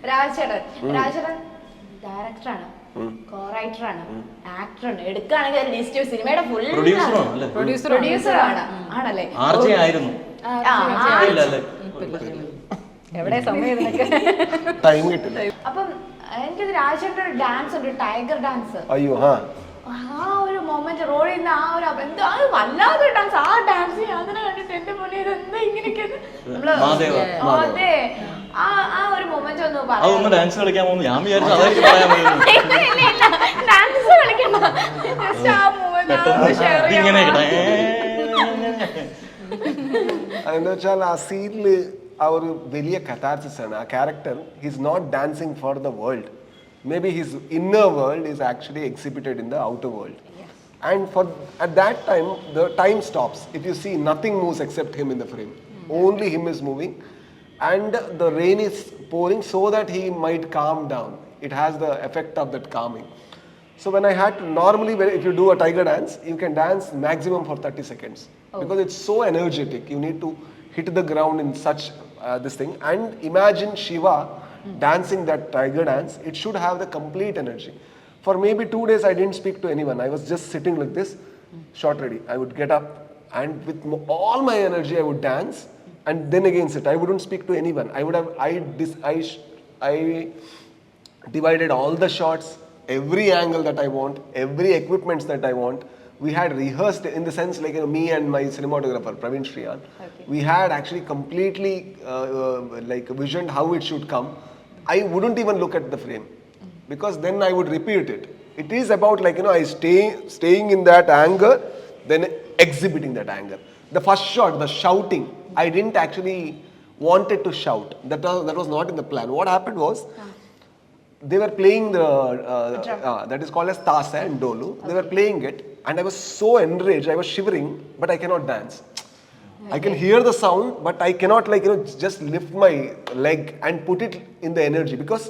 രാജേട്ടൻ ഡയറക്ടറാണ്, കോ-റൈറ്ററാണ്, ആക്ടറാണ്, എടുക്കുകയാണെങ്കിൽ ലിസ്റ്റ് സിനിമയുടെ ഫുൾ പ്രൊഡ്യൂസറാണ്. ആണല്ലേ? എവിടെ സമയം അപ്പം എനിക്കത് രാജേട്ടൻ്റെ ഒരു ഡാൻസ് ഉണ്ട്, ടൈഗർ ഡാൻസ്. ആ ഒരു മൊമെന്റ് റോഡിൽ നിന്ന് ആ ഒരു എന്തോ വല്ലാതെ ഡാൻസ്, ആ ഡാൻസ് അതിനെ കണ്ടിട്ട് എന്റെ മുന്നേ എന്താ ഇങ്ങനെയൊക്കെ അതെ ആ ഒരു മൊമെന്റ് ഒന്ന് പറയാം. ഡാൻസ് കളിക്കാൻ ഡാൻസ് കളിക്കണ്ട, ജസ്റ്റ് ആ മൊമെന്റ് ഷെയർ എന്താ വെച്ചാൽ ആ സീനില് ആ ഒരു വലിയ കഥാർസിസ് ആണ്. ആ character his not dancing for the world. Maybe his inner world is actually exhibited in the outer world. Yes. And at that time, the time stops. If you see, nothing moves except him in the frame. Only him is moving. And the rain is pouring so that he might calm down. It has the effect of that calming. So when I had to, normally if you do a tiger dance, you can dance maximum for 30 seconds. Because it's so energetic. You need to hit the ground in such this thing. And imagine Shiva dancing that tiger dance. It should have the complete energy. For maybe 2 days I didn't speak to anyone. I was just sitting like this, shot ready. I would get up and with all my energy I would dance and then again sit. I wouldn't speak to anyone. I divided all the shots, every angle that I want, every equipment that I want. We had rehearsed in the sense like me and my cinematographer Praveen Shriyan. We had actually completely like visioned how it should come. I wouldn't even look at the frame because then I would repeat it. It is about like I staying in that anger, then exhibiting that anger. The first shot, the shouting, I didn't actually wanted to shout. That was not in the plan. What happened was they were playing that is called as Tasa and Dolu. They were playing it and I was so enraged. I was shivering, but I cannot dance. I can hear the sound, but I cannot just lift my leg and put it in the energy because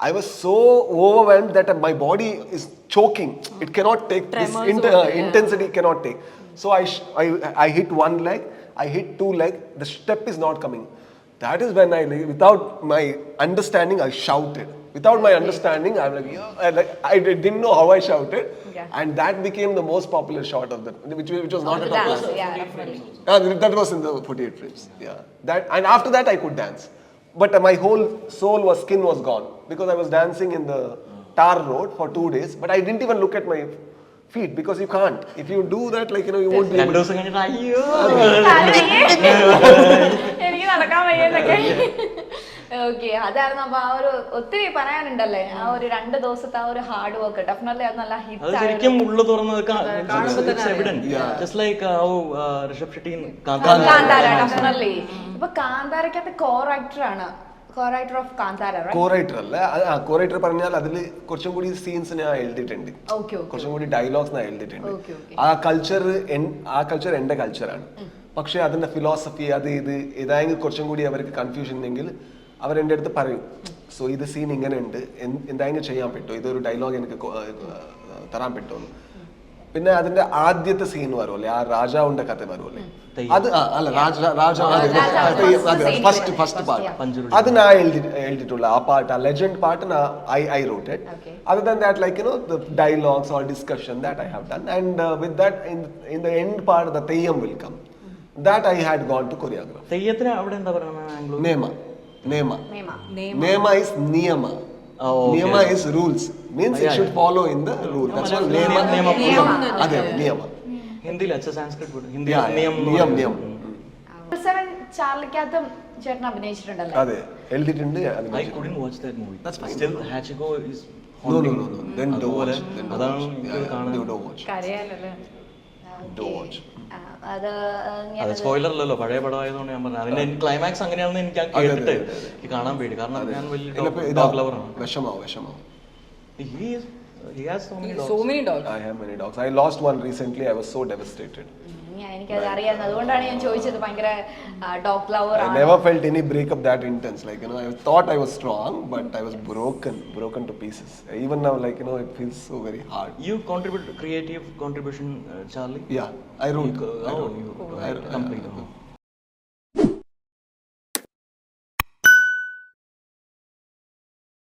I was so overwhelmed that my body is choking. It cannot take this intensity. Cannot take. So I hit one leg, I hit two leg. The step is not coming. That is when without my understanding, I shouted. Without my understanding, I'm like, I didn't know how I shouted, and that became the most popular shot of that, which was not at all. That was in the 48 frames. Yeah, and after that I could dance, but my whole skin was gone because I was dancing in the tar road for 2 days. But I didn't even look at my feet because you can't. If you do that, you won't be able to. Okay, അതായിരുന്നു. അപ്പൊ ആ ഒരു ഒത്തിരി പറയാനുണ്ടല്ലേ, ആ ഒരു 2 ദിവസത്തെ ആ ഒരു ഹാർഡ് വർക്ക് ഡെഫിനറ്റ്ലി അത് നല്ല ഹിറ്റ് ഡെഫിനറ്റ്ലി. ഇപ്പൊ കാന്താരക്കകത്ത് കോ-റൈറ്ററാണ്, കോ-റൈറ്റർ ഓഫ് കാന്താര. കോ-റൈറ്റർ അല്ല, കോ-റൈറ്റർ പറഞ്ഞാൽ അതിൽ കുറച്ചും കൂടി സീൻസ് ഞാൻ എഴുതിയിട്ടുണ്ട്, കുറച്ചും കൂടി ഡയലോഗ്സ് ഞാൻ എഴുതിയിട്ടുണ്ട്. ആ കൾച്ചർ എന്റെ കൾച്ചറാണ്. പക്ഷെ അതിന്റെ ഫിലോസഫി അത് ഇതായെങ്കിൽ കുറച്ചും കൂടി അവർക്ക് കൺഫ്യൂഷൻ ഉണ്ടെങ്കിൽ അവരെൻ്റെ അടുത്ത് പറയും, സോ ഇത് സീൻ ഇങ്ങനെ ഉണ്ട്, എന്തായെങ്കിലും ചെയ്യാൻ പറ്റുമോ, ഇതൊരു ഡയലോഗ് എനിക്ക് തരാൻ പറ്റുമോ. പിന്നെ അതിന്റെ ആദ്യത്തെ സീൻ വരുമല്ലേ, ആ രാജാവിന്റെ കഥ വരുമല്ലേ, അത് ഫസ്റ്റ് പാർട്ട്, അത് ഞാൻ എഴുതിയിട്ടുള്ള ആ പാട്ട്, ആ ലെജൻഡ് പാട്ട് I wrote it. Other than that, the dialogues or discussion that I have done, and with that in the end part the Theyyam will come. That I had gone to choreograph. Theyyatine avade endha parayana? Nema is niyama. Niyama is rules. Means it should follow in the rule. That's why niyama. Ade niyama. Hindi la Sanskrit word. Hindi niyam. 7 ചാർലിക്കകത്തും ചേട്ടൻ അഭിനയിച്ചിട്ടുണ്ടല്ലോ. അതെ, എഴുതിയിട്ടുണ്ട്. I couldn't watch that movie. That's fine. Still Hachiko is no. Then don't watch. അതാണ് കാണാൻ. Don't watch. കരയാലല്ലേ. Don't watch. അത് spoiler അല്ലല്ലോ, പഴയ പടമായതുകൊണ്ട് ഞാൻ പറഞ്ഞു. അതിന്റെ ക്ലൈമാക്സ് അങ്ങനെയാണെന്ന് എനിക്ക് കേട്ടിട്ട് കാണാൻ പേടി. കാരണം ഞാൻ വലിയ dog ലവറാണ്. വിഷമാവും. He has so many dogs. I have many dogs. I lost one recently. I was so devastated. എനിക്കത് അറിയാം, അതുകൊണ്ടാണ് ഞാൻ ചോദിച്ചത്. ഭയങ്കര ഡോഗ് ലവർ ആണ്. I never felt any breakup that intense. I thought I was strong, but I was broken to pieces. Even now, it feels so very hard. You contributed creative contribution, Charlie? Yeah, I wrote. I wrote completely.